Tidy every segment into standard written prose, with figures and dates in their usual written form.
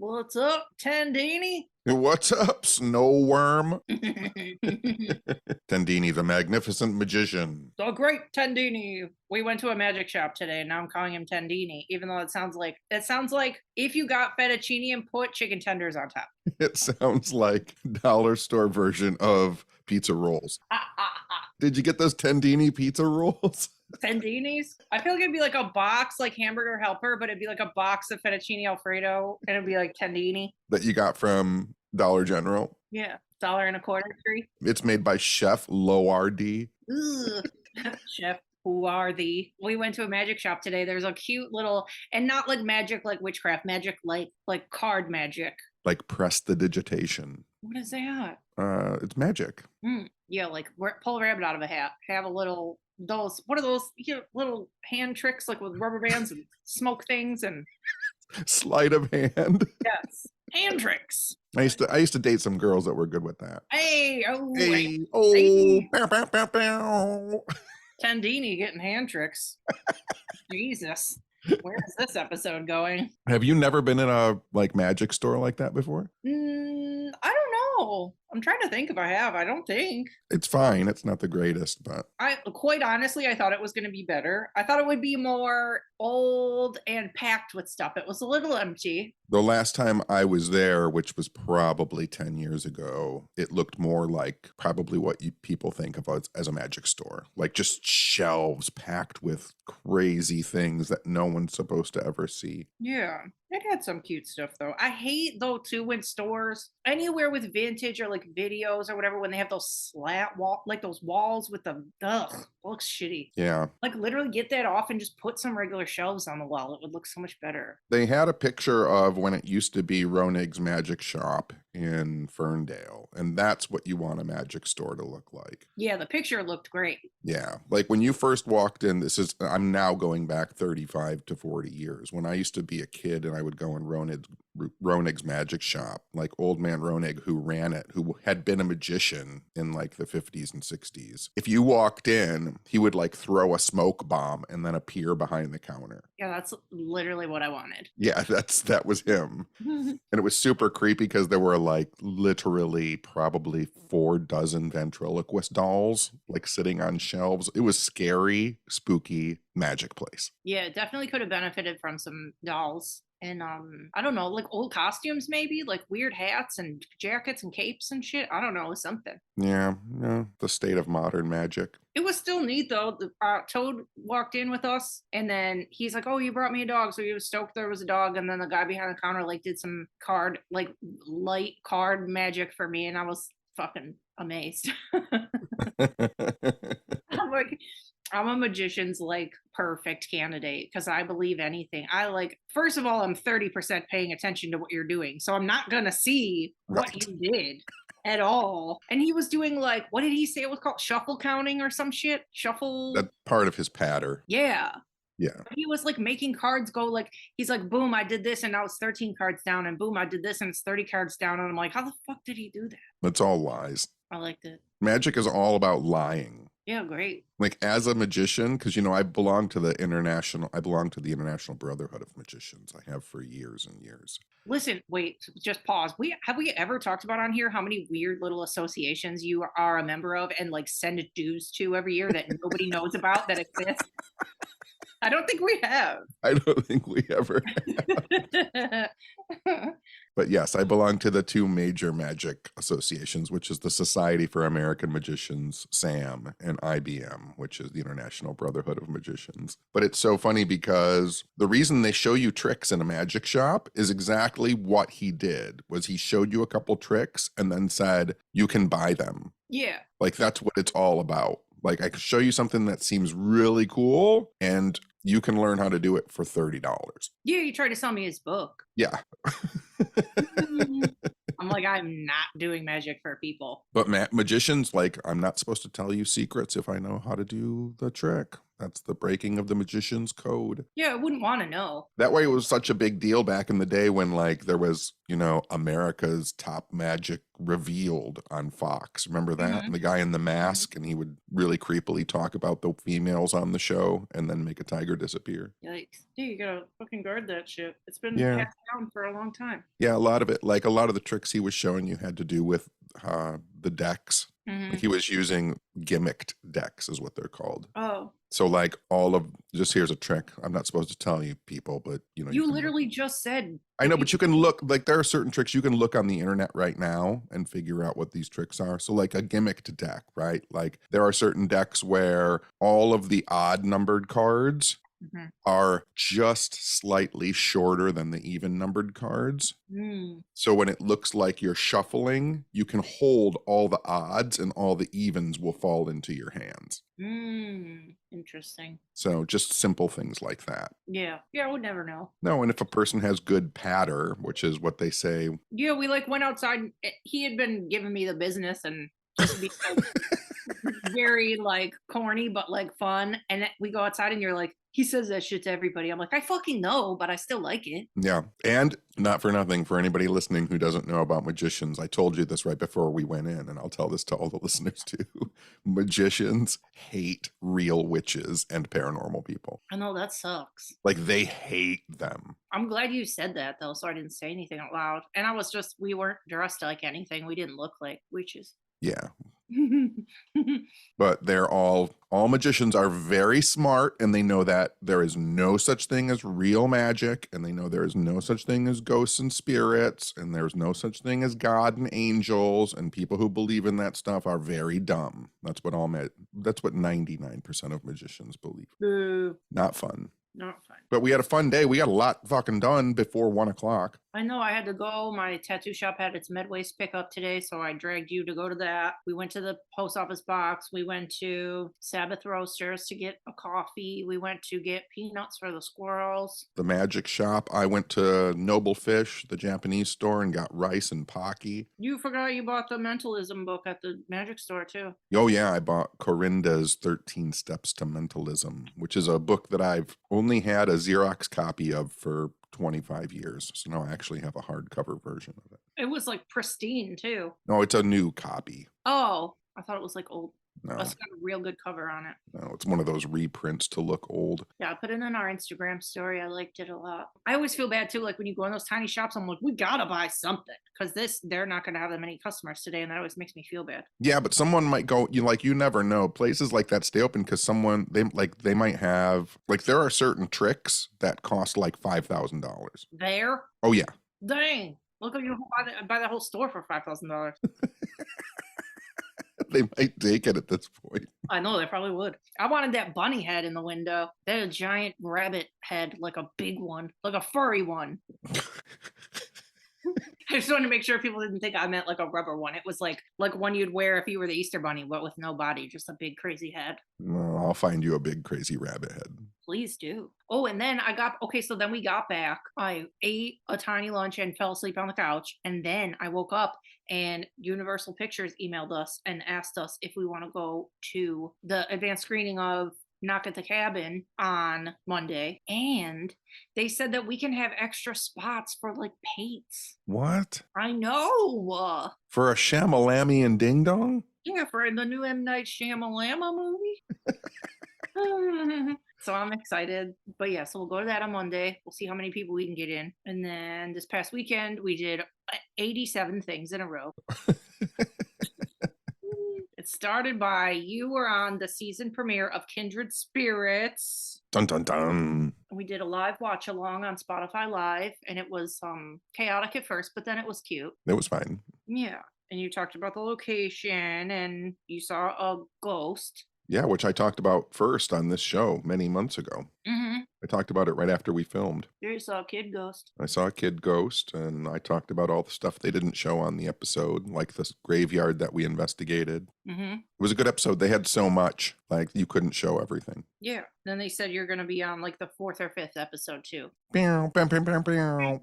What's up, Tandini? What's up, snow worm? The Tendini, the magnificent magician. great Tandini. We went to a magic shop today, and now I'm calling him Tandini, even though it sounds like if you got fettuccine and put chicken tenders on top. It sounds like dollar store version of pizza rolls. Did you get those Tendini pizza rolls? Tandinis. I feel like it'd be like a box, like hamburger helper, but it'd be like a box of fettuccine Alfredo, and it'd be like Tandini. That you got from Dollar General. Yeah, $1.25 tree. It's made by Chef Loardi. Ugh. Chef, who are the? We went to a magic shop today. There's a cute little, and not like magic, like witchcraft magic, like card magic. Like prestidigitation. What is that? It's magic. Yeah, like pull a rabbit out of a hat. Have a little those. What are those? Little hand tricks like with rubber bands and smoke things and Sleight of hand. yes, hand tricks. I used to date some girls that were good with that. Hey, Hey, bow, bow, bow, bow. Tandini getting hand tricks. Jesus, where is this episode going? Have you never been in a like magic store like that before? I don't know. I'm trying to think if I have. I don't think. It's fine. It's not the greatest, but I quite honestly, I thought it was going to be better. I thought it would be more old and packed with stuff. It was a little empty. the last time I was there, which was probably 10 years ago, it looked more like probably what people think of as a magic store. Like just shelves packed with crazy things that no one's supposed to ever see. Yeah, it had some cute stuff though. I hate though too when stores anywhere with vintage or like videos or whatever when they have those slat wall like those walls with the looks shitty. Yeah. Like literally get that off and just put some regular shelves on the wall. It would look so much better. They had a picture of when it used to be Ronig's Magic Shop in Ferndale, and that's what you want a magic store to look like. Yeah, the picture looked great. Yeah, like when you first walked in, I'm now going back 35 to 40 years. When I used to be a kid and I would go in Ronig's Magic Shop, like old man Ronig who ran it, who had been a magician in like the 50s and 60s. If you walked in, he would like throw a smoke bomb and then appear behind the counter. Yeah, that's literally what I wanted. Yeah, that was him. And it was super creepy because there were like literally probably 4 dozen ventriloquist dolls like sitting on shelves. It was scary, spooky, magic place. Yeah, it definitely could have benefited from some dolls. And I don't know, like old costumes maybe, like weird hats and jackets and capes and shit. I don't know, something. Yeah, the state of modern magic. It was still neat though. Toad walked in with us, and then he's like, "Oh, you brought me a dog," so he was stoked there was a dog. And then the guy behind the counter like did some light card magic for me, and I was fucking amazed. I'm like, I'm a magician's like perfect candidate because I believe anything. First of all, I'm 30% paying attention to what you're doing. So I'm not going to see what you did at all. And he was doing like, what did he say it was called? Shuffle counting or some shit? Shuffle. That's part of his patter. Yeah. Yeah. He was like making cards go like, he's like, boom, I did this and now it's 13 cards down. And boom, I did this and it's 30 cards down. And I'm like, how the fuck did he do that? It's all lies. I liked it. Magic is all about lying. Yeah, great. Like as a magician, because I belong to the International Brotherhood of Magicians. I have for years and years. Listen, wait, just pause. Have we ever talked about on here how many weird little associations you are a member of and like send dues to every year that nobody knows about that exist? I don't think we have. I don't think we ever have. But yes, I belong to the 2 major magic associations, which is the Society for American Magicians, SAM, and IBM, which is the International Brotherhood of Magicians. But it's so funny because the reason they show you tricks in a magic shop is exactly what he did, was he showed you a couple tricks and then said, you can buy them. Yeah. Like that's what it's all about. Like I could show you something that seems really cool and you can learn how to do it for $30. Yeah, you tried to sell me his book. Yeah. I'm like, I'm not doing magic for people. But magicians, like, I'm not supposed to tell you secrets if I know how to do the trick. That's the breaking of the magician's code. Yeah, I wouldn't want to know. That way it was such a big deal back in the day when like there was, America's Top Magic revealed on Fox. Remember that? And the guy in the mask, and he would really creepily talk about the females on the show and then make a tiger disappear. Yikes. Yeah, you gotta fucking guard that shit. It's been Yeah. passed down for a long time. Yeah, a lot of it, like a lot of the tricks he was showing you had to do with the decks. He was using gimmicked decks is what they're called. Oh. So like just here's a trick. I'm not supposed to tell you people, but you literally just said. I know, but you can look, like there are certain tricks you can look on the internet right now and figure out what these tricks are. So like a gimmicked deck, right? Like there are certain decks where all of the odd numbered cards are just slightly shorter than the even numbered cards. So when it looks like you're shuffling, you can hold all the odds and all the evens will fall into your hands. Interesting. So just simple things like that. Yeah, I would never know. No, and if a person has good patter, which is what they say. Yeah, we like went outside. He had been giving me the business and just be very like corny but like fun, and we go outside and you're like, he says that shit to everybody. I'm like, I fucking know, but I still like it. Yeah. And not for nothing, for anybody listening who doesn't know about magicians, I told you this right before we went in, and I'll tell this to all the listeners too. Magicians hate real witches and paranormal people. I know, that sucks. Like they hate them. I'm glad you said that though, so I didn't say anything out loud. And we weren't dressed like anything. We didn't look like witches. Yeah. But they're all magicians are very smart, and they know that there is no such thing as real magic, and they know there is no such thing as ghosts and spirits, and there's no such thing as God and angels, and people who believe in that stuff are very dumb. That's what 99% of magicians believe. Not fun. Not fun. But we had a fun day. We got a lot fucking done before 1:00. I know, I had to go. My tattoo shop had its mid-waist pickup today, so I dragged you to go to that. We went to the post office box. We went to Sabbath Roasters to get a coffee. We went to get peanuts for the squirrels. The magic shop. I went to Noble Fish, the Japanese store, and got rice and pocky. You forgot you bought the mentalism book at the magic store too. Oh yeah, I bought Corinda's 13 Steps to Mentalism, which is a book that I've only had a Xerox copy of for 25 years. So now I actually have a hardcover version of it. It was like pristine too. No, it's a new copy. Oh, I thought it was like old. No. It's got a real good cover on it. No, it's one of those reprints to look old. Yeah, I put it in our Instagram story. I liked it a lot. I always feel bad too, like when you go in those tiny shops, I'm like, we gotta buy something because they're not gonna have that many customers today, and that always makes me feel bad. Yeah, but someone might go, you never know. Places like that stay open because they might have, like, there are certain tricks that cost like $5,000. There? Oh yeah. Dang. Look at you buy that whole store for $5,000. They might take it at this point. I know, they probably would. I wanted that bunny head in the window. They had a giant rabbit head, like a big one, like a furry one. I just wanted to make sure people didn't think I meant like a rubber one. It was like one you'd wear if you were the Easter Bunny, but with no body, just a big crazy head. Well, I'll find you a big crazy rabbit head. Please do. Oh, and then so then we got back. I ate a tiny lunch and fell asleep on the couch. And then I woke up and Universal Pictures emailed us and asked us if we want to go to the advanced screening of Knock at the Cabin on Monday, and they said that we can have extra spots for like Pates. What? I know. For a Shamalami and Ding Dong? Yeah, for the new M. Night Shyamalama movie. So I'm excited. But yeah, so we'll go to that on Monday. We'll see how many people we can get in. And then this past weekend, we did 87 things in a row. It started by you were on the season premiere of Kindred Spirits. Dun dun dun. We did a live watch along on Spotify Live, and it was chaotic at first, but then it was cute. It was fine. Yeah. And you talked about the location, and you saw a ghost. Yeah, which I talked about first on this show many months ago. I talked about it right after we filmed. You saw a kid ghost. I saw a kid ghost, and I talked about all the stuff they didn't show on the episode, like this graveyard that we investigated. It was a good episode. They had so much, like you couldn't show everything. Yeah. Then they said you're going to be on like the 4th or 5th episode too. Bow, bow, bow, bow, bow.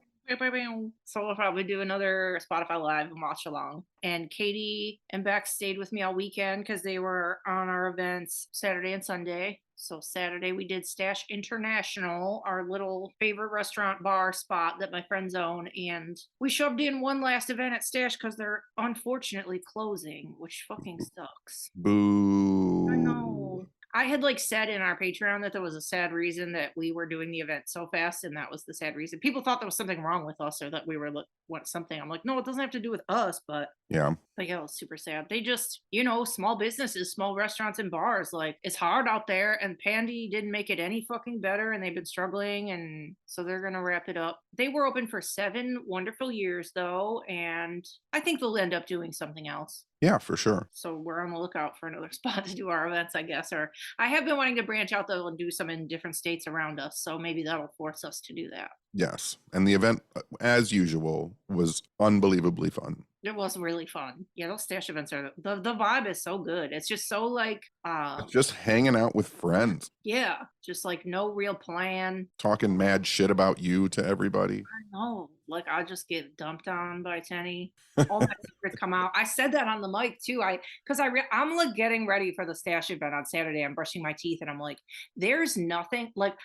So we'll probably do another Spotify Live and watch along. And Katie and Beck stayed with me all weekend because they were on our events Saturday and Sunday. So Saturday we did Stash International, our little favorite restaurant bar spot that my friends own, and we shoved in one last event at Stash because they're unfortunately closing, which fucking sucks. I Boo. know. I had like said in our Patreon that there was a sad reason that we were doing the event so fast, and that was the sad reason. People thought there was something wrong with us or that we were what something. I'm like, no, it doesn't have to do with us, but Yeah. yeah, it was super sad. They just, small businesses, small restaurants and bars, like it's hard out there, and Pandy didn't make it any fucking better, and they've been struggling, and so they're gonna wrap it up. They were open for 7 wonderful years though, and I think they'll end up doing something else. Yeah, for sure. So we're on the lookout for another spot to do our events, I guess. Or I have been wanting to branch out though and do some in different states around us. So maybe that'll force us to do that. Yes. And the event, as usual, was unbelievably fun. It was really fun. Yeah, those Stash events are the vibe is so good. It's just so like It's just hanging out with friends, yeah, just like no real plan. talking mad shit about you to everybody. I know. Like I just get dumped on by Tenny. All my secrets come out. I said that on the mic too. I'm like getting ready for the Stash event on Saturday. I'm brushing my teeth and I'm like, there's nothing like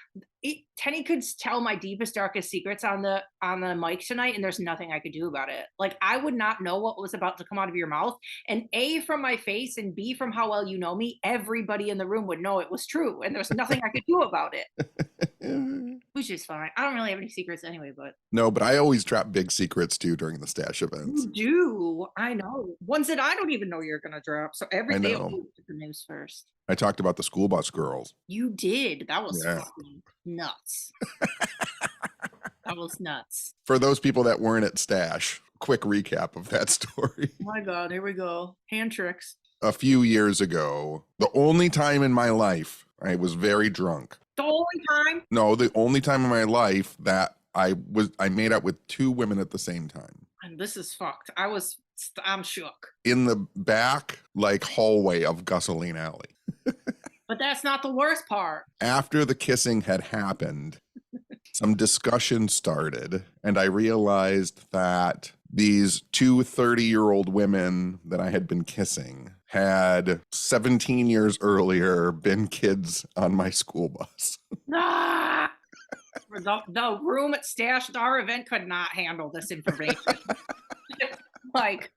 Tenny could tell my deepest, darkest secrets on the mic tonight, and there's nothing I could do about it. Like I would not know what was about to come out of your mouth. And A, from my face, and B, from how well you know me, everybody in the room would know it was true. And there's nothing I could do about it. Which is fine. I don't really have any secrets anyway, but No, but I always drop big secrets too during the Stash events. you do. I know. Ones that I don't even know you're gonna drop. So every day I'll do the news first. I talked about the school bus girls. You did. That was fucking nuts. That was nuts. For those people that weren't at Stash, quick recap of that story. Oh my God, here we go. Hand tricks. A few years ago, the only time in my life I was very drunk. The only time? No, the only time in my life that I made out with 2 women at the same time. And this is fucked. I'm shook. In the back, like, hallway of Gasoline Alley. But that's not the worst part. After the kissing had happened, some discussion started, and I realized that these 2 30-year-old women that I had been kissing had 17 years earlier been kids on my school bus. Ah! The room at Stash, our event could not handle this information. like,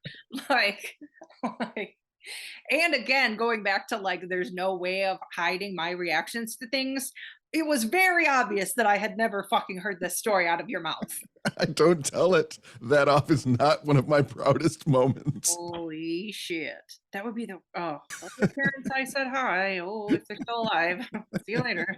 and again, going back to like, there's no way of hiding my reactions to things. It was very obvious that I had never fucking heard this story out of your mouth. I don't tell it that off is not one of my proudest moments. Holy shit. That would be that's the parents I said hi. Oh, if they're still alive. See you later.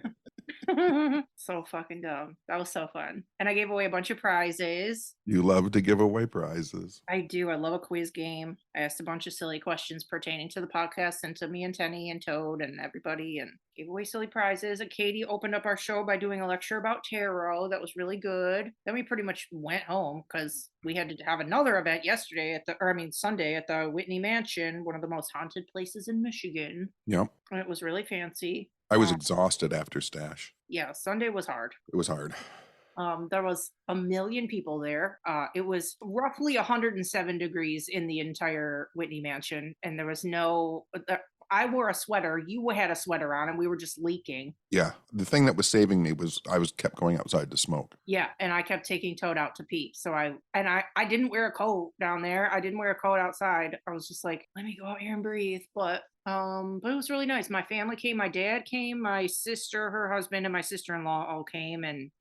So fucking dumb. That was so fun. And I gave away a bunch of prizes. You love to give away prizes. I do. I love a quiz game. I asked a bunch of silly questions pertaining to the podcast and to me and Tenny and Toad and everybody, and gave away silly prizes. And Katie opened up our show by doing a lecture about tarot. That was really good. Then we pretty much went home because we had to have another event Sunday at the Whitney Mansion, one of the most haunted places in Michigan. Yep. And it was really fancy. I was exhausted after Stash. Yeah, Sunday was hard. It was hard. There was 1 million people there. It was roughly 107 degrees in the entire Whitney Mansion, and there was I wore a sweater. You had a sweater on, and we were just leaking. Yeah, the thing that was saving me was I kept going outside to smoke. Yeah, and I kept taking Toad out to pee. So I didn't wear a coat down there. I didn't wear a coat outside. I was just like, let me go out here and breathe. But it was really nice. My family came. My dad came. My sister, her husband, and my sister-in-law all came, and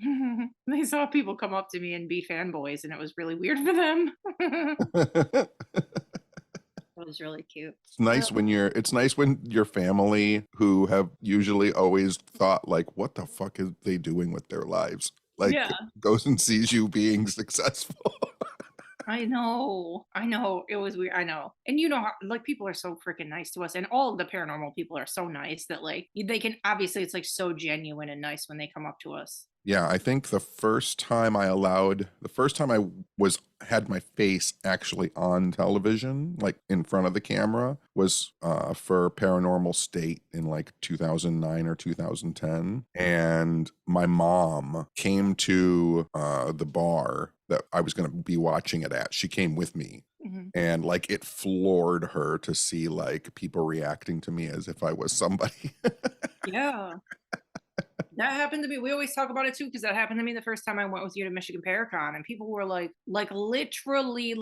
they saw people come up to me and be fanboys, and it was really weird for them. It was really cute. It's nice when your family, who have usually always thought like, what the fuck is they doing with their lives? Like, goes and sees you being successful. I know. It was weird. I know. And you know how, like, people are so freaking nice to us, and all of the paranormal people are so nice that like they can, obviously it's like so genuine and nice when they come up to us. Yeah, I think the first time I had my face actually on television, like in front of the camera, was for Paranormal State in like 2009 or 2010. And my mom came to the bar that I was going to be watching it at. She came with me. Mm-hmm. And like it floored her to see like people reacting to me as if I was somebody. Yeah. That happened to me. We always talk about it too, because that happened to me the first time I went with you to Michigan Paracon, and people were like literally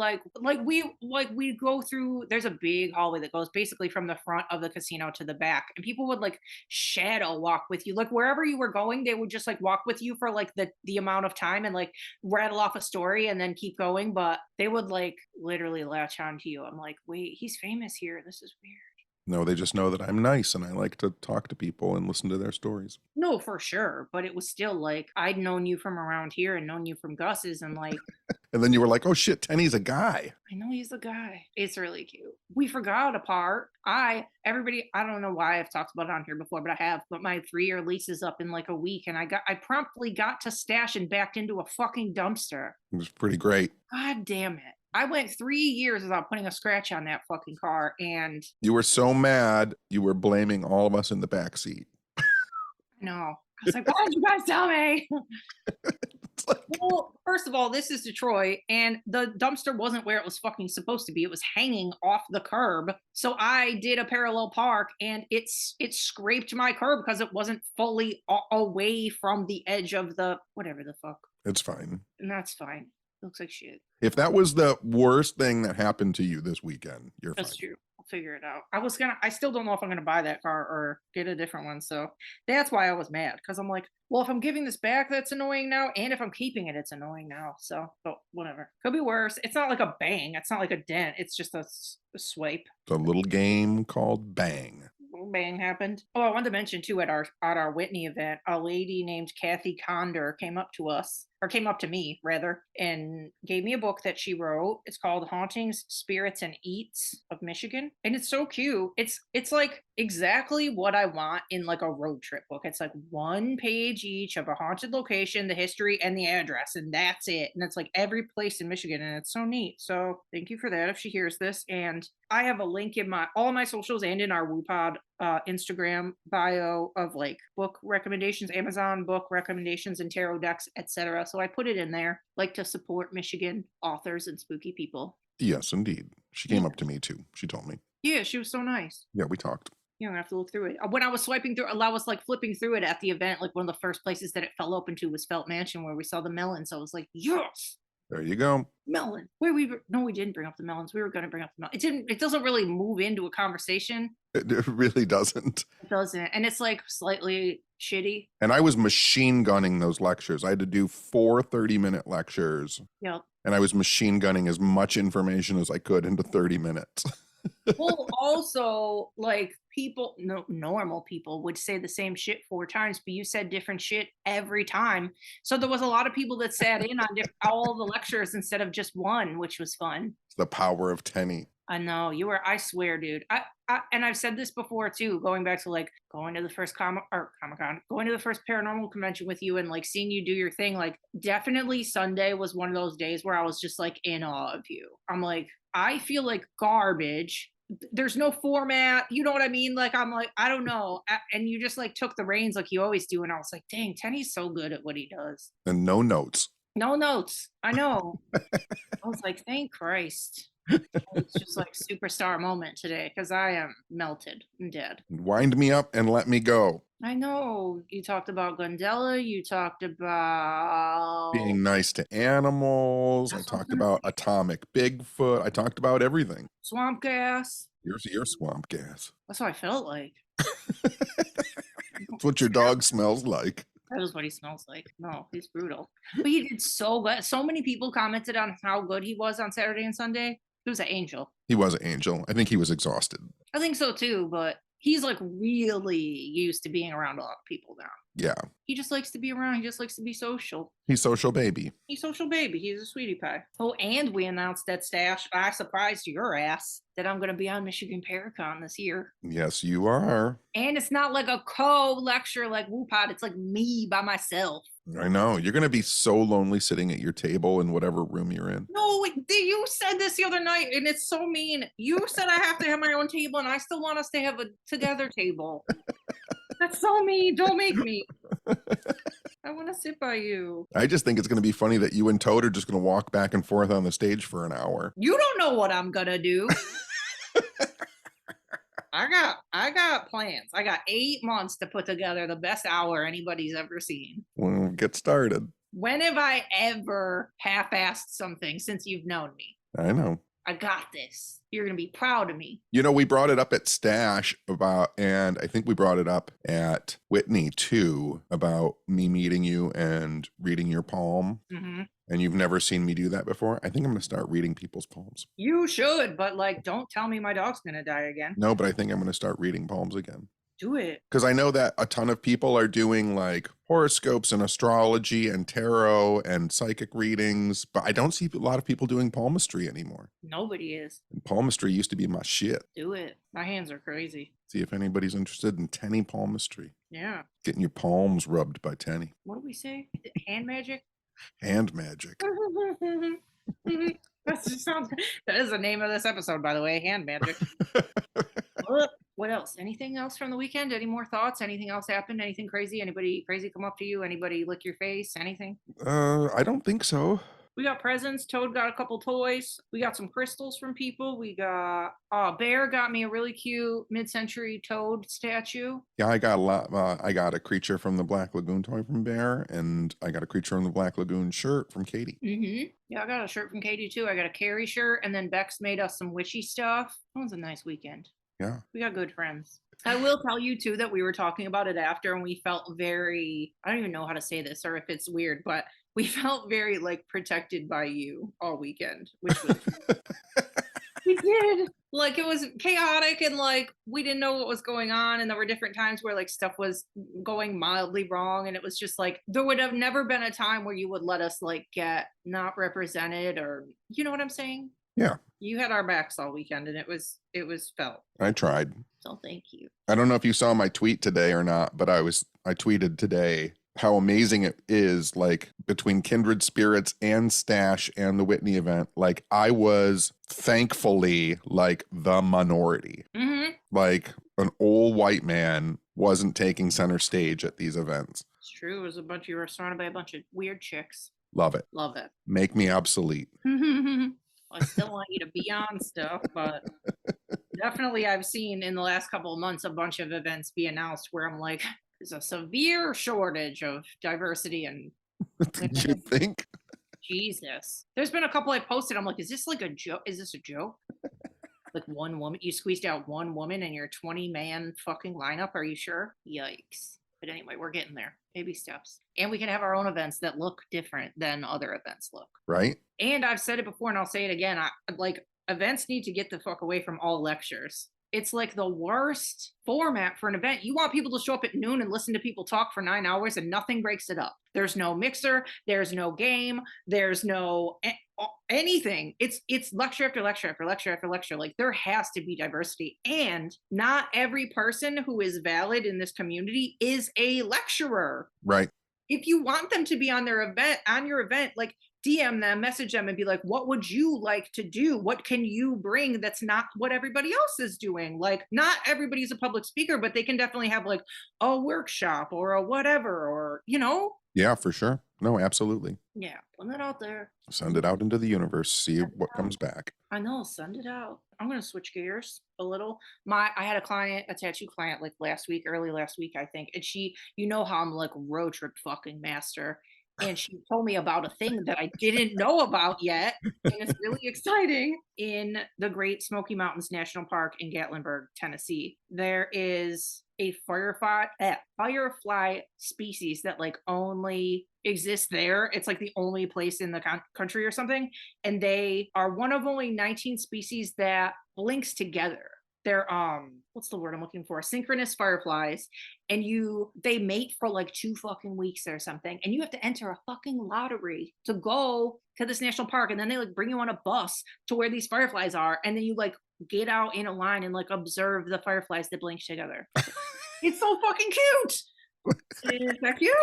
we go through. There's a big hallway that goes basically from the front of the casino to the back, and people would like shadow walk with you, like wherever you were going, they would just like walk with you for like the amount of time and like rattle off a story and then keep going, but they would like literally latch on to you. I'm like, wait, he's famous here. This is weird. No, they just know that I'm nice and I like to talk to people and listen to their stories. No, for sure. But it was still like I'd known you from around here and known you from Gus's and like And then you were like, oh shit, Tenny's a guy. I know he's a guy. It's really cute. We forgot a part. I don't know why I've talked about it on here before, but I have. But my 3-year lease is up in like a week, and I promptly got to stash and backed into a fucking dumpster. It was pretty great. God damn it. I went 3 years without putting a scratch on that fucking car, and You were so mad, you were blaming all of us in the back seat. no. I was like, why did you guys tell me? It's like, Well, first of all, this is Detroit, and the dumpster wasn't where it was fucking supposed to be. It was hanging off the curb. So I did a parallel park, and it scraped my curb because it wasn't fully away from the edge of the whatever the fuck. it's fine. And that's fine. Looks like shit. If that was the worst thing that happened to you this weekend, you're That's fine. true. I'll figure it out. I still don't know if I'm gonna buy that car or get a different one. So that's why I was mad. Because I'm like, well, if I'm giving this back, that's annoying now. And if I'm keeping it, it's annoying now. So, but whatever. Could be worse. It's not like a bang. It's not like a dent. It's just a swipe. It's a little game called Bang. Little bang happened. Oh, I wanted to mention too at our Whitney event, a lady named Kathy Conder came up to us, or came up to me rather, and gave me a book that she wrote. It's called Hauntings, Spirits, and Eats of Michigan, and it's so cute. It's like exactly what I want in like a road trip book. It's like one page each of a haunted location, the history, and the address, and that's it. And it's like every place in Michigan, and it's so neat. So thank you for that if she hears this. And I have a link in all my socials and in our WooPod Instagram bio of like book recommendations, Amazon book recommendations, and tarot decks, etc. So I put it in there, like to support Michigan authors and spooky people. Yes, indeed. She came up to me too. She told me. Yeah, she was so nice. Yeah, we talked. You don't have to look through it. When I was swiping through, I was like flipping through it at the event. Like one of the first places that it fell open to was Felt Mansion, where we saw the melons. So I was like, yes, There you go. melon. No, we didn't bring up the melons. We were going to bring up the melon. It doesn't really move into a conversation. It really doesn't. It doesn't, and it's like slightly shitty. And I was machine gunning those lectures. I had to do 4 30-minute lectures. Yeah. And I was machine gunning as much information as I could into 30 minutes. Well, also, like normal people would say the same shit 4 times, but you said different shit every time. So there was a lot of people that sat in on all the lectures instead of just one, which was fun. The power of Tenny. I know I swear, dude. And I've said this before too, going back to like going to the first Comic-Con, going to the first paranormal convention with you and like seeing you do your thing. Like definitely Sunday was one of those days where I was just like in awe of you. I'm like, I feel like garbage. There's no format. You know what I mean? Like, I'm like, I don't know. And you just like took the reins like you always do. And I was like, dang, Tenny's so good at what he does. And no notes. No notes. I know. I was like, thank Christ. It's just like superstar moment today because I am melted and dead. Wind me up and let me go. I know. You talked about Gundella. You talked about Being nice to animals. I talked about atomic Bigfoot. I talked about everything. swamp gas. Here's your swamp gas. That's what I felt like. That's what your dog smells like. That is what he smells like. No, he's brutal. But he did so good. So many people commented on how good he was on Saturday and Sunday. He was an angel. He was an angel. I think he was exhausted. I think so too, but he's like really used to being around a lot of people now. Yeah. He just likes to be around. He just likes to be social. He's social baby. He's social baby. He's a sweetie pie. Oh, and we announced that stash. I surprised your ass that I'm going to be on Michigan Paracon this year. Yes, you are. And it's not like a co-lecture like WooPod. It's like me by myself. I know. You're going to be so lonely sitting at your table in whatever room you're in. No, you said this the other night, and it's so mean. You said I have to have my own table, and I still want us to have a together table. That's so mean. Don't make me. I want to sit by you. I just think it's going to be funny that you and Toad are just going to walk back and forth on the stage for an hour. You don't know what I'm going to do. I got plans. I got 8 months to put together the best hour anybody's ever seen. We'll get started. When have I ever half-assed something since you've known me? I know. I got this. You're going to be proud of me. You know, we brought it up at Stash and I think we brought it up at Whitney too, about me meeting you and reading your palm. Mm-hmm. And you've never seen me do that before. I think I'm going to start reading people's palms. You should, but like, don't tell me my dog's going to die again. No, but I think I'm going to start reading palms again. Do it. Because I know that a ton of people are doing like horoscopes and astrology and tarot and psychic readings, but I don't see a lot of people doing palmistry anymore. Nobody is. And palmistry used to be my shit. Do it. My hands are crazy. See if anybody's interested in Tenny palmistry. Yeah. Getting your palms rubbed by Tenny. What do we say? Hand magic? Hand magic. That just sounds good. That is the name of this episode, by the way. Hand magic. What else? Anything else from the weekend? Any more thoughts? Anything else happened? Anything crazy? Anybody crazy come up to you? Anybody lick your face? Anything? I don't think so. We got presents. Toad got a couple toys. We got some crystals from people. We got Bear got me a really cute mid-century toad statue. Yeah, I got a lot. I got a creature from the Black Lagoon toy from Bear, and I got a creature from the Black Lagoon shirt from Katie. Mm-hmm. Yeah, I got a shirt from Katie too. I got a Carrie shirt, and then Bex made us some witchy stuff. That was a nice weekend. Yeah. We got good friends. I will tell you too that we were talking about it after, and we felt very, I don't even know how to say this or if it's weird, but we felt very like protected by you all weekend, which was we did. Like it was chaotic and like we didn't know what was going on, and there were different times where like stuff was going mildly wrong, and it was just like there would have never been a time where you would let us like get not represented, or you know what I'm saying? Yeah. You had our backs all weekend, and it was felt. I tried. So thank you. I don't know if you saw my tweet today or not, but I tweeted today how amazing it is, like between Kindred Spirits and Stash and the Whitney event. Like I was thankfully like the minority. Mm-hmm. Like an old white man wasn't taking center stage at these events. It's true. It was you were surrounded by a bunch of weird chicks. Love it. Love it. Make me obsolete. I still want you to be on stuff, but definitely I've seen in the last couple of months a bunch of events be announced where I'm like, there's a severe shortage of diversity and you think? Jesus. There's been a couple I posted. I'm like, is this like a joke? Is this a joke? Like one woman, you squeezed out one woman in your 20-man fucking lineup. Are you sure? Yikes. But anyway, we're getting there. Baby steps. And we can have our own events that look different than other events look. Right. And I've said it before and I'll say it again. Like events need to get the fuck away from all lectures. It's like the worst format for an event. You want people to show up at noon and listen to people talk for 9 hours and nothing breaks it up. There's no mixer. There's no game. There's no anything. It's lecture after lecture after lecture after lecture. Like there has to be diversity, and not every person who is valid in this community is a lecturer. Right. If you want them to be on your event, like DM them, message them and be like, what would you like to do? What can you bring that's not what everybody else is doing? Like not everybody's a public speaker, but they can definitely have like a workshop or a whatever, or, you know? Yeah, for sure. No, absolutely. Yeah. Put it out there. Send it out into the universe. See what comes back. I know. Send it out. I'm going to switch gears a little. I had a tattoo client like early last week, I think. And she, you know how I'm like road trip fucking master. And she told me about a thing that I didn't know about yet. And it's really exciting. In the Great Smoky Mountains National Park in Gatlinburg, Tennessee, there is a firefly species that like only exists there. It's like the only place in the country or something. And they are one of only 19 species that blinks together. They're what's the word I'm looking for? Synchronous fireflies. And they mate for like 2 fucking weeks or something. And you have to enter a fucking lottery to go to this national park. And then they like bring you on a bus to where these fireflies are. And then you like get out in a line and like observe the fireflies that blink together. It's so fucking cute. Is that cute?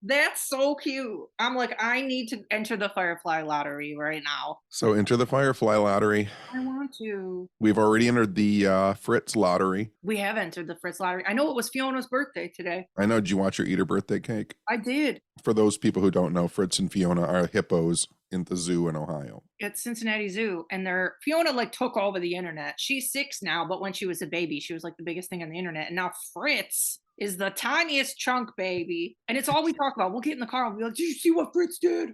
That's so cute. I'm like, I need to enter the firefly lottery right now. So enter the firefly lottery. I want to. We've already entered the Fritz lottery. We have entered the Fritz lottery. I know it was Fiona's birthday today. I know. Did you watch her eat her birthday cake? I did. For those people who don't know, Fritz and Fiona are hippos in the zoo in Ohio. At Cincinnati Zoo, and Fiona like took over the internet. She's 6 now, but when she was a baby, she was like the biggest thing on the internet. And now Fritz is the tiniest chunk baby, and it's all we talk about. We'll get in the car and we'll be like, "Did you see what Fritz did?"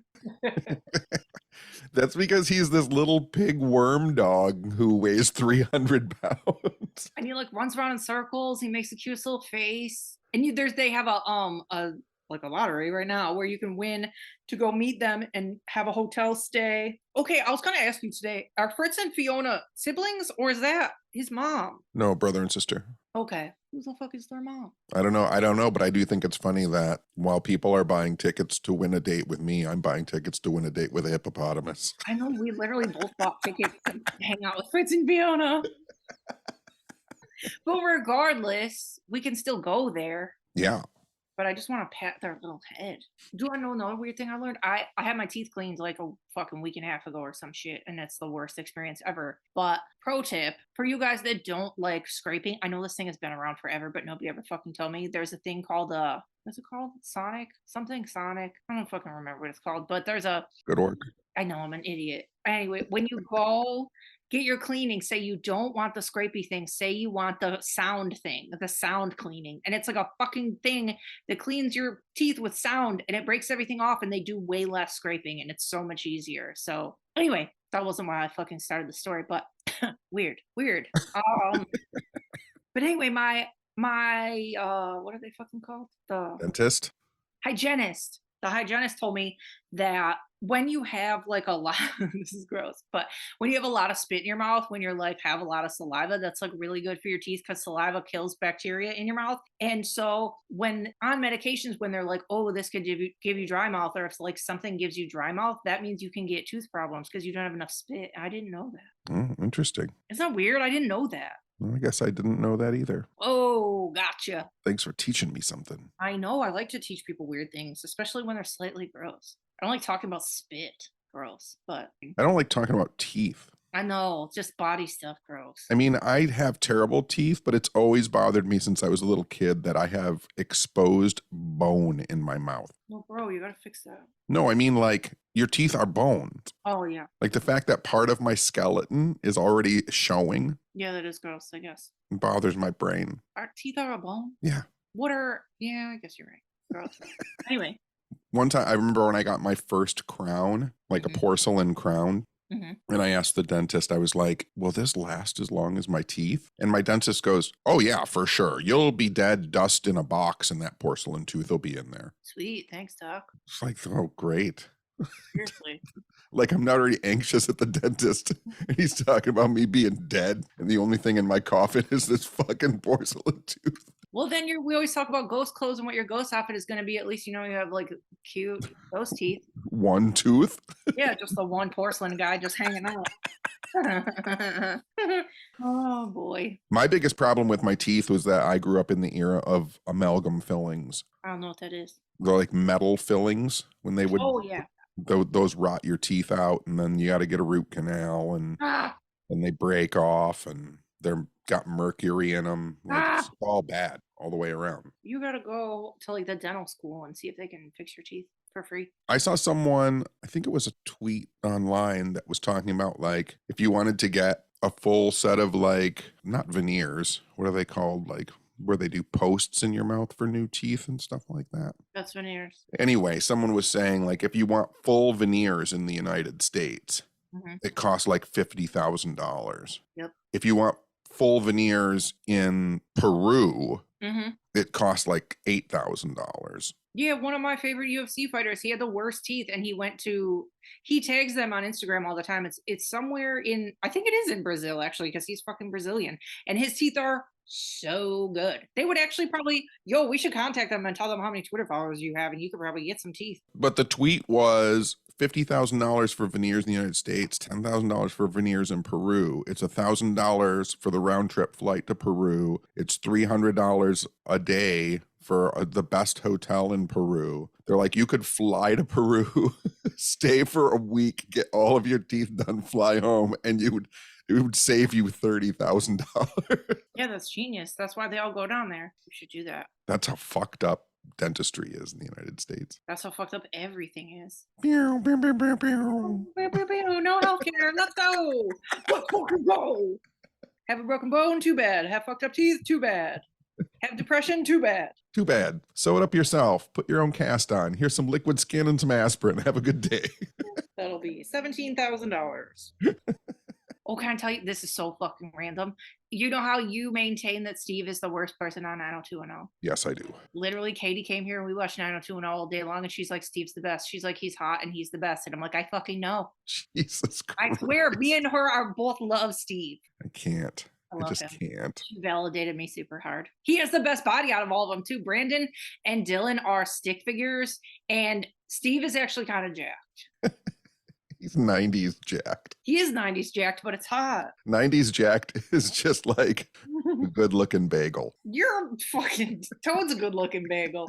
That's because he's this little pig worm dog who weighs 300 pounds. And he like runs around in circles. He makes the cutest little face. And they have a like a lottery right now where you can win to go meet them and have a hotel stay. Okay, I was gonna ask you today, are Fritz and Fiona siblings or is that his mom? No, brother and sister. Okay. Who the fuck is their mom? I don't know, but I do think it's funny that while people are buying tickets to win a date with me, I'm buying tickets to win a date with a hippopotamus. I know, we literally both bought tickets to hang out with Fritz and Fiona. But regardless, we can still go there. Yeah. But I just want to pat their little head. Do I know another weird thing I learned? I had my teeth cleaned like a fucking week and a half ago or some shit, and it's the worst experience ever. But pro tip for you guys that don't like scraping, I know this thing has been around forever, but nobody ever fucking told me. There's a thing called what's it called? Sonic? Something Sonic. I don't fucking remember what it's called, but there's a Good work. I know I'm an idiot. Anyway, when you go get your cleaning, say you don't want the scrapey thing, say you want the sound thing, the sound cleaning. And it's like a fucking thing that cleans your teeth with sound and it breaks everything off and they do way less scraping and it's so much easier. So anyway, that wasn't why I fucking started the story, but weird. But anyway, my what are they fucking called? The Dentist? hygienist. The hygienist told me that when you have like a lot, this is gross, but when you have a lot of spit in your mouth, when you're like have a lot of saliva, that's like really good for your teeth because saliva kills bacteria in your mouth. And so when on medications, when they're like, oh, this could give you dry mouth, or if like something gives you dry mouth, that means you can get tooth problems because you don't have enough spit. I didn't know that. Interesting. Isn't that weird? I didn't know that. Well, I guess I didn't know that either. Oh, gotcha. Thanks for teaching me something. I know. I like to teach people weird things, especially when they're slightly gross. I don't like talking about spit. Gross. But I don't like talking about teeth. I know. Just body stuff. Gross. I mean, I have terrible teeth, but it's always bothered me since I was a little kid that I have exposed bone in my mouth. Well, bro, you gotta fix that. No, I mean like your teeth are bones. Oh, yeah. Like the fact that part of my skeleton is already showing Yeah, that is gross, I guess. bothers my brain. Our teeth are a bone? Yeah. Yeah, I guess you're right. Gross. Anyway. One time I remember when I got my first crown, like a porcelain crown. And I asked the dentist, I was like, will this last as long as my teeth? And my dentist goes, oh, yeah, for sure. You'll be dead, dust in a box, and that porcelain tooth will be in there. Sweet. Thanks, Doc. It's like, oh, great. Seriously. Like I'm not already anxious at the dentist. And he's talking about me being dead. And the only thing in my coffin is this fucking porcelain tooth. Well, then we always talk about ghost clothes and what your ghost outfit is going to be. At least, you have like cute ghost teeth. One tooth? Yeah, just the one porcelain guy just hanging out. Oh, boy. My biggest problem with my teeth was that I grew up in the era of amalgam fillings. I don't know what that is. They're like metal fillings when they would. Oh, yeah. Those rot your teeth out, and then you got to get a root canal, and they break off, and they're got mercury in them. Like, it's all bad all the way around. You got to go to like the dental school and see if they can fix your teeth for free. I saw someone, I think it was a tweet online that was talking about like if you wanted to get a full set of like not veneers, what are they called? Like where they do posts in your mouth for new teeth and stuff like that. That's veneers. Anyway, someone was saying like if you want full veneers in the United States, it costs like $50,000. Yep. If you want full veneers in Peru, it costs like $8,000. Yeah, one of my favorite UFC fighters, he had the worst teeth and he tags them on Instagram all the time. It's somewhere I think it is in Brazil actually, because he's fucking Brazilian and his teeth are so good. They would actually we should contact them and tell them how many Twitter followers you have and you could probably get some teeth. But the tweet was $50,000 for veneers in the United States, $10,000 for veneers in Peru. It's $1,000 for the round trip flight to Peru. It's $300 a day for the best hotel in Peru. They're like, you could fly to Peru, stay for a week, get all of your teeth done, fly home, and it would save you $30,000. Yeah, that's genius. That's why they all go down there. We should do that. That's how fucked up dentistry is in the United States. That's how fucked up everything is. Pew, pew, pew, pew, pew. No healthcare. Let's go. Let's fucking go. Have a broken bone? Too bad. Have fucked up teeth? Too bad. Have depression? Too bad. Too bad. Sew it up yourself. Put your own cast on. Here's some liquid skin and some aspirin. Have a good day. That'll be $17,000. Oh, can I tell you? This is so fucking random. You know how you maintain that Steve is the worst person on 90210? Yes, I do. Literally, Katie came here and we watched 90210 all day long, and she's like, Steve's the best. She's like, he's hot and he's the best. And I'm like, I fucking know. Jesus Christ. I swear, me and her are both love Steve. I can't. I just him. can't. She validated me super hard. He has the best body out of all of them too. Brandon and Dylan are stick figures, and Steve is actually kind of jacked. He's 90s jacked. He is 90s jacked, but it's hot. 90s jacked is just like a good looking bagel. You're fucking Toad's a good looking bagel.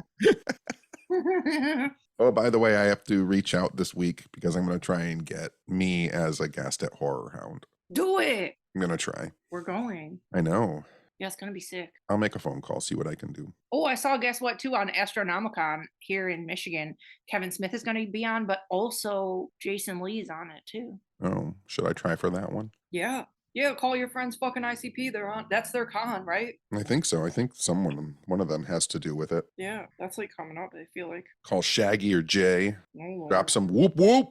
Oh, by the way, I have to reach out this week because I'm going to try and get me as a guest at Horror Hound. Do it. I'm going to try. We're going. I know. Yeah, it's going to be sick. I'll make a phone call, see what I can do. Oh, I saw, guess what, too, on Astronomicon here in Michigan. Kevin Smith is going to be on, but also Jason Lee's on it, too. Oh, should I try for that one? Yeah. Yeah, call your friends fucking ICP. They're on. That's their con, right? I think so. I think one of them has to do with it. Yeah, that's like coming up, I feel like. Call Shaggy or Jay. Oh, Drop some whoop whoop.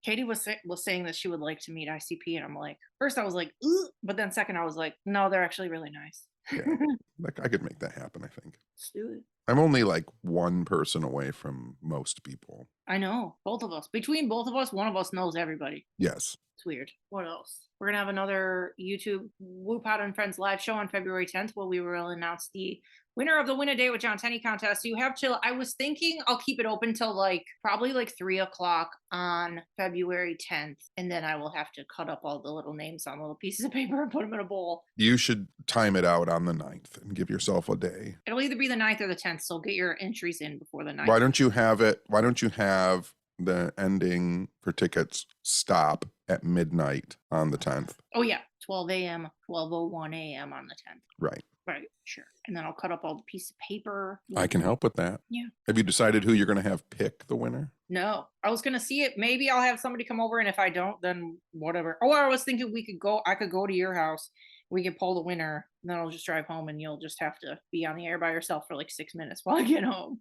Katie was saying that she would like to meet ICP, and I'm like, first I was like, ugh, but then second I was like, no, they're actually really nice. Yeah, like I could make that happen, I think. Let's do it. I'm only like one person away from most people. I know, both of us. Between both of us, one of us knows everybody. Yes. It's weird. What else? We're gonna have another YouTube Whoop Out and Friends live show on February 10th, where we will announce the winner of the Win a Day with John Tenney contest. So you have till, I was thinking I'll keep it open till probably 3:00 on February 10th, and then I will have to cut up all the little names on little pieces of paper and put them in a bowl. You should time it out on the 9th and give yourself a day. It'll either be the 9th or the 10th, so get your entries in before the 9th. Why don't you have the ending for tickets stop at midnight on the 10th? Oh yeah, 12 a.m., 12:01 a.m. on the 10th. Right. Right, sure. And then I'll cut up all the pieces of paper. I can help with that. Yeah. Have you decided who you're going to have pick the winner? No, I was going to see it. Maybe I'll have somebody come over, and if I don't, then whatever. Or I was thinking I could go to your house. We could pull the winner, and then I'll just drive home, and you'll just have to be on the air by yourself for 6 minutes while I get home.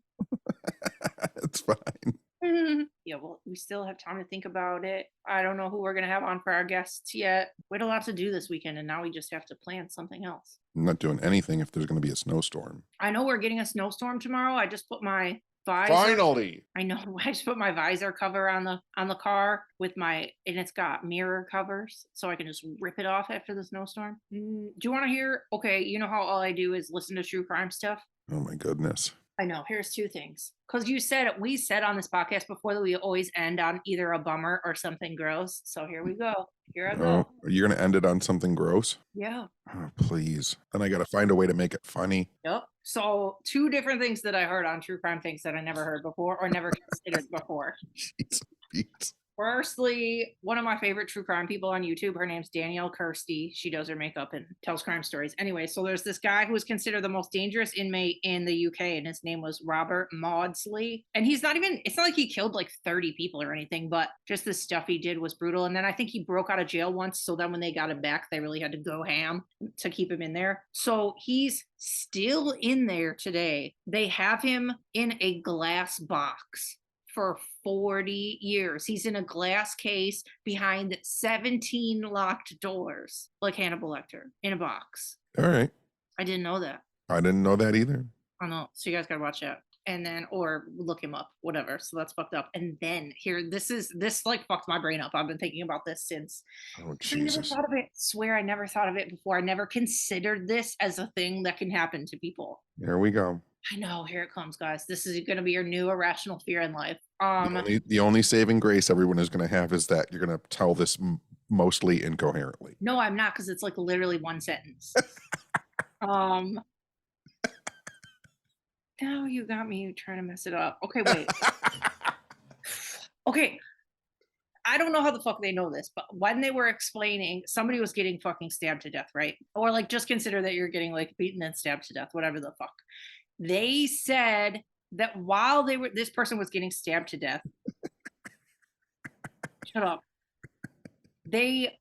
It's fine. Yeah, well, we still have time to think about it. I don't know who we're going to have on for our guests yet. We had a lot to do this weekend, and now we just have to plan something else. I'm not doing anything if there's going to be a snowstorm. I know we're getting a snowstorm tomorrow. I just put my visor. Finally. I know. I just put my visor cover on the car and it's got mirror covers, so I can just rip it off after the snowstorm. Do you want to hear? Okay, you know how all I do is listen to true crime stuff? Oh my goodness. I know. Here's two things. Because we said on this podcast before that we always end on either a bummer or something gross. So here we go. Here I go. Oh, you're going to end it on something gross? Yeah. Oh, please. Then I got to find a way to make it funny. Yep. So 2 different things that I heard on true crime things that I never heard before or never considered before. Jeez, Pete. Firstly, one of my favorite true crime people on YouTube, her name's Danielle Kirsty. She does her makeup and tells crime stories. Anyway, so there's this guy who was considered the most dangerous inmate in the UK, and his name was Robert Maudsley. And it's not like he killed 30 people or anything, but just the stuff he did was brutal. And then I think he broke out of jail once, so then when they got him back, they really had to go ham to keep him in there. So he's still in there today. They have him in a glass box for 40 years. He's in a glass case behind 17 locked doors, like Hannibal Lecter, in a box. All right. I didn't know that. I didn't know that either. I know. So you guys gotta watch that. And then, or look him up, whatever. So that's fucked up. And then this fucked my brain up. I've been thinking about this since. Oh, Jesus. I never thought of it. Swear I never thought of it before. I never considered this as a thing that can happen to people. Here we go. I know. Here it comes, guys. This is going to be your new irrational fear in life. The only saving grace everyone is going to have is that you're going to tell this mostly incoherently. No, I'm not, because it's literally one sentence. Now you got me trying to mess it up. Okay, wait. Okay, I don't know how the fuck they know this, but when they were explaining, somebody was getting fucking stabbed to death, right? Or like just consider that you're getting like beaten and stabbed to death, whatever the fuck. They said that while this person was getting stabbed to death, shut up. The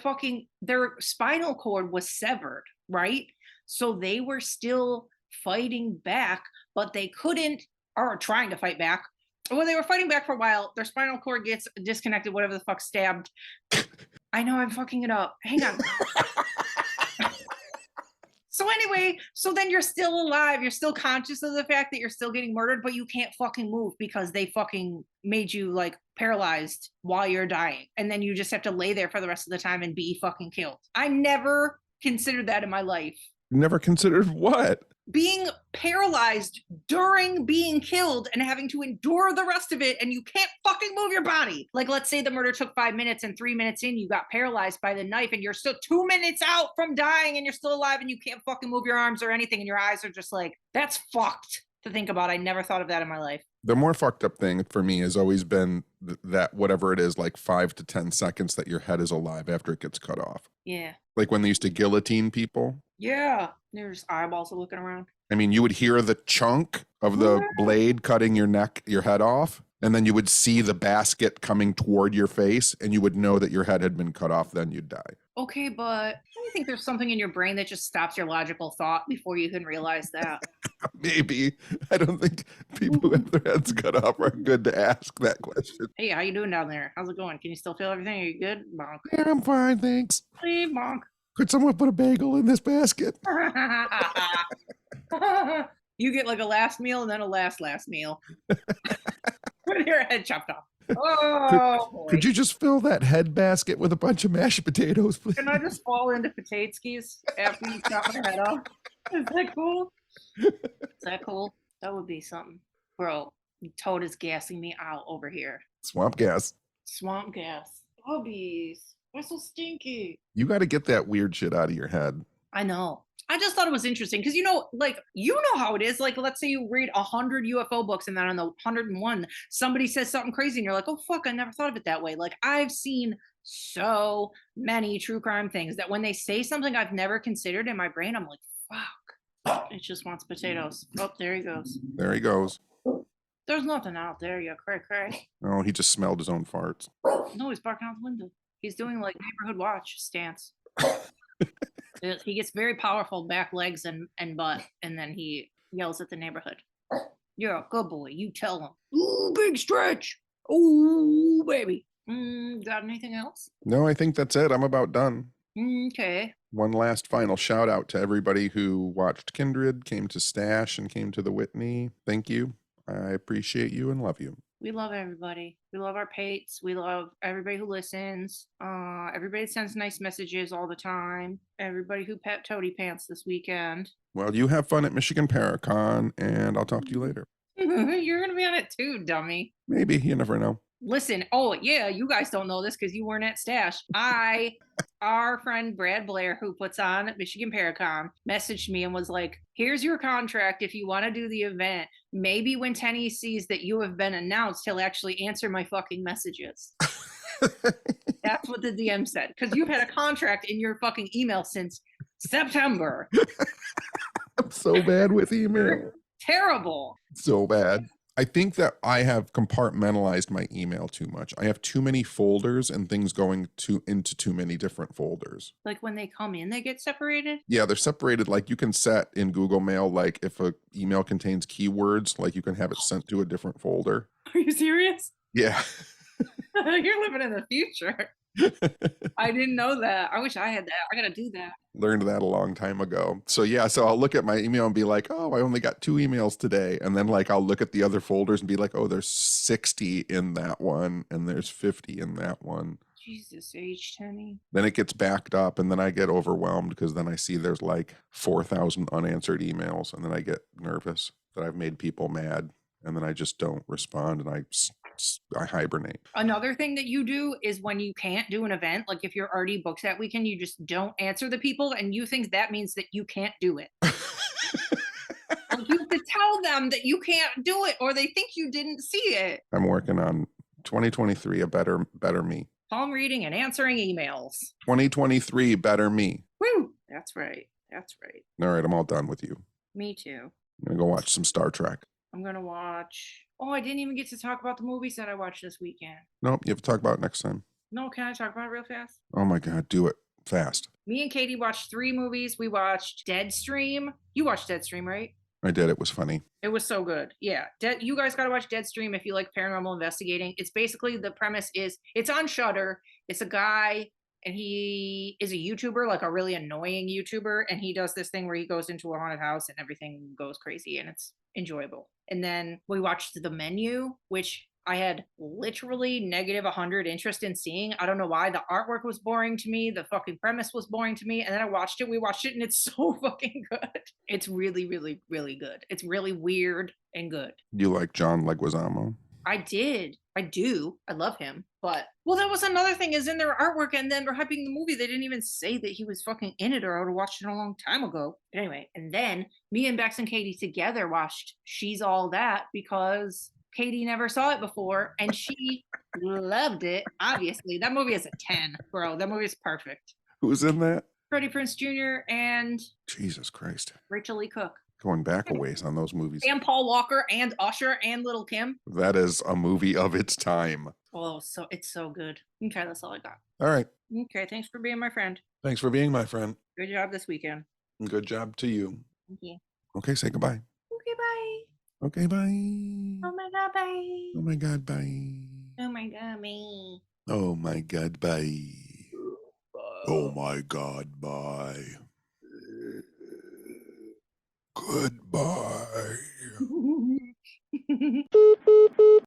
fucking their spinal cord was severed, right? So they were still fighting back, but they couldn't, or trying to fight back. Well, they were fighting back for a while. Their spinal cord gets disconnected, whatever the fuck, stabbed. I know I'm fucking it up. Hang on. So anyway, so then you're still alive. You're still conscious of the fact that you're still getting murdered, but you can't fucking move because they fucking made you like paralyzed while you're dying. And then you just have to lay there for the rest of the time and be fucking killed. I never considered that in my life. Never considered what? Being paralyzed during being killed and having to endure the rest of it, and you can't fucking move your body. Like, let's say the murder took 5 minutes and 3 minutes in, you got paralyzed by the knife and you're still 2 minutes out from dying and you're still alive and you can't fucking move your arms or anything and your eyes are just like, that's fucked to think about. I never thought of that in my life. The more fucked up thing for me has always been that whatever it is, like 5 to 10 seconds that your head is alive after it gets cut off. Yeah. Like when they used to guillotine people. Yeah. There's eyeballs looking around. I mean, you would hear the chunk of the blade cutting your head off, and then you would see the basket coming toward your face, and you would know that your head had been cut off, then you'd die. Okay, but I think there's something in your brain that just stops your logical thought before you can realize that. Maybe. I don't think people who have their heads cut off are good to ask that question. Hey, how you doing down there? How's it going? Can you still feel everything? Are you good? Bonk. Yeah, I'm fine, thanks. Hey, bonk. Could someone put a bagel in this basket? You get like a last meal and then a last meal. With your head chopped off. Oh, could you just fill that head basket with a bunch of mashed potatoes, please? Can I just fall into potateskis after you chop my head off? Is that cool? Is that cool? That would be something. Bro, Toad is gassing me out over here. Swamp gas. Swamp gas. Puppies. They're so stinky. You got to get that weird shit out of your head. I know. I just thought it was interesting because, you know how it is. Like, let's say you read 100 UFO books and then on the 101, somebody says something crazy and you're like, oh, fuck, I never thought of it that way. Like, I've seen so many true crime things that when they say something I've never considered in my brain, I'm like, fuck, it just wants potatoes. Oh, there he goes. There he goes. There's nothing out there, you cray. Oh, he just smelled his own farts. No, he's barking out the window. He's doing like neighborhood watch stance. He gets very powerful back legs and butt, and then he yells at the neighborhood. You're a good boy. You tell him. Ooh, big stretch. Ooh, baby. Got anything else? No, I think that's it. I'm about done. Okay. One last final shout out to everybody who watched Kindred, came to Stash, and came to the Whitney. Thank you. I appreciate you and love you. We love everybody. We love our pates. We love everybody who listens. Everybody sends nice messages all the time. Everybody who pet Toady Pants this weekend. Well, you have fun at Michigan Paracon, and I'll talk to you later. You're going to be on it too, dummy. Maybe. You never know. Listen, oh yeah, you guys don't know this because you weren't at Stash. Our friend Brad Blair, who puts on Michigan Paracon, messaged me and was like, here's your contract if you want to do the event. Maybe when Tenny sees that you have been announced, he'll actually answer my fucking messages. That's what the DM said. Because you've had a contract in your fucking email since September. I'm so bad with email. Terrible. So bad. I think that I have compartmentalized my email too much. I have too many folders and things going into too many different folders. Like when they come in, they get separated? Yeah, they're separated. Like you can set in Google Mail, like if a email contains keywords, like you can have it sent to a different folder. Are you serious? Yeah. You're living in the future. I didn't know that. I wish I had that. I gotta do that. Learned that a long time ago. So yeah, so I'll look at my email and be like, oh, I only got 2 emails today. And then like I'll look at the other folders and be like, oh, there's 60 in that one and there's 50 in that one. Jesus H, Tenny. Then it gets backed up and then I get overwhelmed because then I see there's like 4,000 unanswered emails and then I get nervous that I've made people mad and then I just don't respond and I hibernate. Another thing that you do is when you can't do an event, like if you're already booked that weekend, you just don't answer the people and you think that means that you can't do it. You have to tell them that you can't do it or they think you didn't see it. I'm working on 2023, a better me. Palm reading and answering emails. 2023, better me. Woo! That's right. That's right. All right, I'm all done with you. Me too. I'm going to go watch some Star Trek. I'm going to watch. Oh, I didn't even get to talk about the movies that I watched this weekend. Nope, you have to talk about it next time. No, can I talk about it real fast? Oh my God, do it fast. Me and Katie watched 3 movies. We watched Deadstream. You watched Deadstream, right? I did. It was funny. It was so good. Yeah. You guys got to watch Deadstream if you like paranormal investigating. It's basically, the premise is, it's on Shudder. It's a guy and he is a YouTuber, like a really annoying YouTuber. And he does this thing where he goes into a haunted house and everything goes crazy and it's enjoyable. And then we watched The Menu, which I had literally negative 100 interest in seeing. I don't know why. The artwork was boring to me. The fucking premise was boring to me. And then I watched it. We watched it and it's so fucking good. It's really, really, really good. It's really weird and good. You like John Leguizamo? I did. I do. I love him. But, well, that was another thing, is in their artwork and then they're hyping the movie. They didn't even say that he was fucking in it, or I would have watched it a long time ago. But anyway, and then me and Bex and Katie together watched She's All That because Katie never saw it before and she loved it. Obviously, that movie is a 10, bro. That movie is perfect. Who's in that? Freddie Prinze Jr. and Jesus Christ. Rachel Lee Cook. Going back a ways on those movies. And Paul Walker and Usher and Little Kim. That is a movie of its time. Oh, so it's so good. Okay, that's all I got. All right. Okay, thanks for being my friend. Thanks for being my friend. Good job this weekend. Good job to you. Thank you. Okay, say goodbye. Okay, bye. Okay, bye. Oh my God, bye. Oh my God, bye. Oh my God, bye. Oh my God, bye. Oh my God, bye. Goodbye.